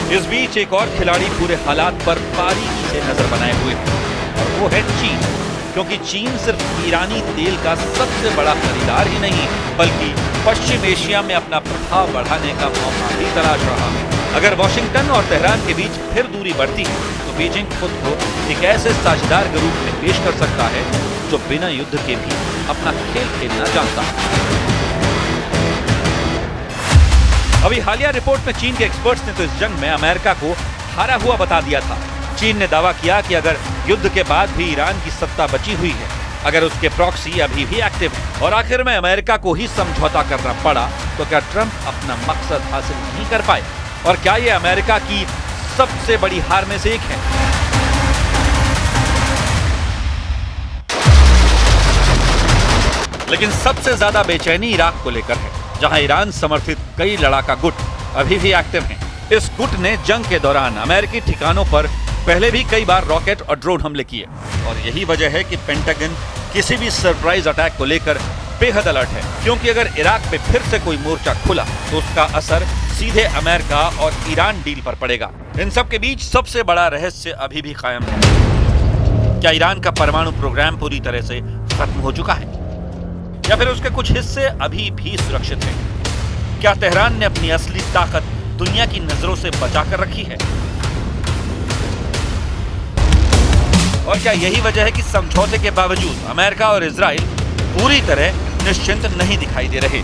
इस बीच एक और खिलाड़ी पूरे हालात पर बारीकी से नजर बनाए हुए है और वो है चीन, क्योंकि चीन सिर्फ ईरानी तेल का सबसे बड़ा खरीदार ही नहीं बल्कि पश्चिम एशिया में अपना प्रभाव बढ़ाने का मौका भी तलाश रहा है। अगर वॉशिंगटन और तेहरान के बीच फिर दूरी बढ़ती है तो बीजिंग खुद को एक ऐसे साझेदार के रूप में पेश कर सकता है जो बिना युद्ध के भी अपना खेल खेलना जानता है। अभी हालिया रिपोर्ट में चीन के एक्सपर्ट्स ने तो इस जंग में अमेरिका को हारा हुआ बता दिया था। चीन ने दावा किया कि अगर युद्ध के बाद भी ईरान की सत्ता बची हुई है, अगर उसके प्रॉक्सी अभी भी एक्टिव है और आखिर में अमेरिका को ही समझौता करना पड़ा, तो क्या ट्रंप अपना मकसद हासिल नहीं कर पाए? और क्या ये अमेरिका की सबसे बड़ी हार में से एक है? लेकिन सबसे ज्यादा बेचैनी इराक को लेकर है, जहां ईरान समर्थित कई लड़ाका गुट अभी भी एक्टिव हैं। इस गुट ने जंग के दौरान अमेरिकी ठिकानों पर पहले भी कई बार रॉकेट और ड्रोन हमले किए और यही वजह है कि पेंटागन किसी भी सरप्राइज अटैक को लेकर बेहद अलर्ट है, क्योंकि अगर इराक पे फिर से कोई मोर्चा खुला तो उसका असर सीधे अमेरिका और ईरान डील पर पड़ेगा। इन सब के बीच सबसे बड़ा रहस्य अभी भी कायम है। क्या ईरान का परमाणु प्रोग्राम पूरी तरह से खत्म हो चुका है या फिर उसके कुछ हिस्से अभी भी सुरक्षित हैं? क्या तेहरान ने अपनी असली ताकत दुनिया की नजरों से बचाकर रखी है? और क्या यही वजह है कि समझौते के बावजूद अमेरिका और इजराइल पूरी तरह निश्चिंत नहीं दिखाई दे रहे?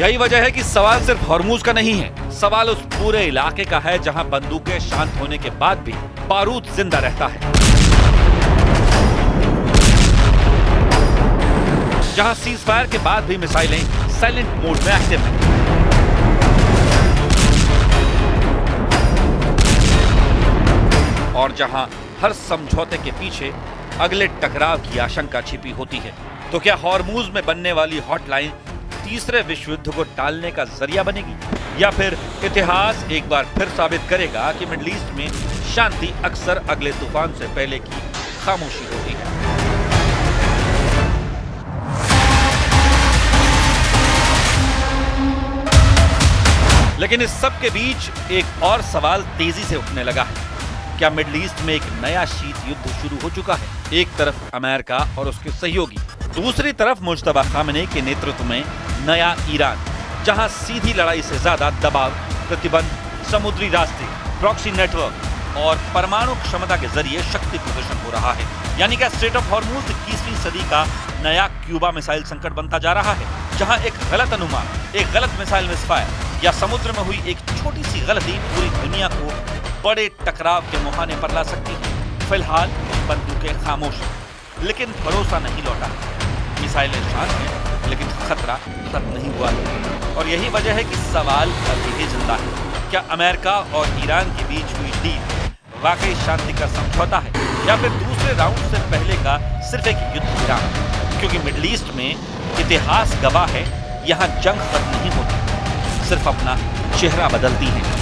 यही वजह है कि सवाल सिर्फ हॉर्मूज का नहीं है, सवाल उस पूरे इलाके का है जहां बंदूकें शांत होने के बाद भी बारूद जिंदा रहता है, जहां सीज फायर के बाद भी मिसाइलें साइलेंट मोड में एक्टिव हैं। और जहां हर समझौते के पीछे अगले टकराव की आशंका छिपी होती है। तो क्या हॉर्मूज में बनने वाली हॉटलाइन तीसरे विश्व युद्ध को टालने का जरिया बनेगी, या फिर इतिहास एक बार फिर साबित करेगा कि मिडिल ईस्ट में शांति अक्सर अगले तूफान से पहले की खामोशी होती है? लेकिन इस सब के बीच एक और सवाल तेजी से उठने लगा है। क्या मिडिल ईस्ट में एक नया शीत युद्ध शुरू हो चुका है? एक तरफ अमेरिका और उसके सहयोगी, दूसरी तरफ मुज्तबा खामेनी के नेतृत्व में नया ईरान, जहां सीधी लड़ाई से ज्यादा दबाव, प्रतिबंध, समुद्री रास्ते, प्रॉक्सी नेटवर्क और परमाणु क्षमता के जरिए शक्ति प्रदर्शन हो रहा है। यानी कि स्ट्रेट ऑफ हॉर्मूज 21वीं सदी का नया क्यूबा मिसाइल संकट बनता जा रहा है, जहां एक गलत अनुमान, एक गलत मिसाइल मिसफायर या समुद्र में हुई एक छोटी सी गलती पूरी दुनिया को बड़े टकराव के मुहाने पर ला सकती है। फिलहाल बंदूकें खामोश, लेकिन भरोसा नहीं लौटा। मिसाइलें शांत हैं, लेकिन खतरा खत्म नहीं हुआ है। और यही वजह है कि सवाल अभी भी जिंदा है। क्या अमेरिका और ईरान के बीच हुई डील वाकई शांति का समझौता है, या फिर दूसरे राउंड से पहले का सिर्फ एक युद्ध विराम? क्योंकि मिडिल ईस्ट में इतिहास गवाह है, यहाँ जंग खत्म नहीं होती, सिर्फ अपना चेहरा बदलती है।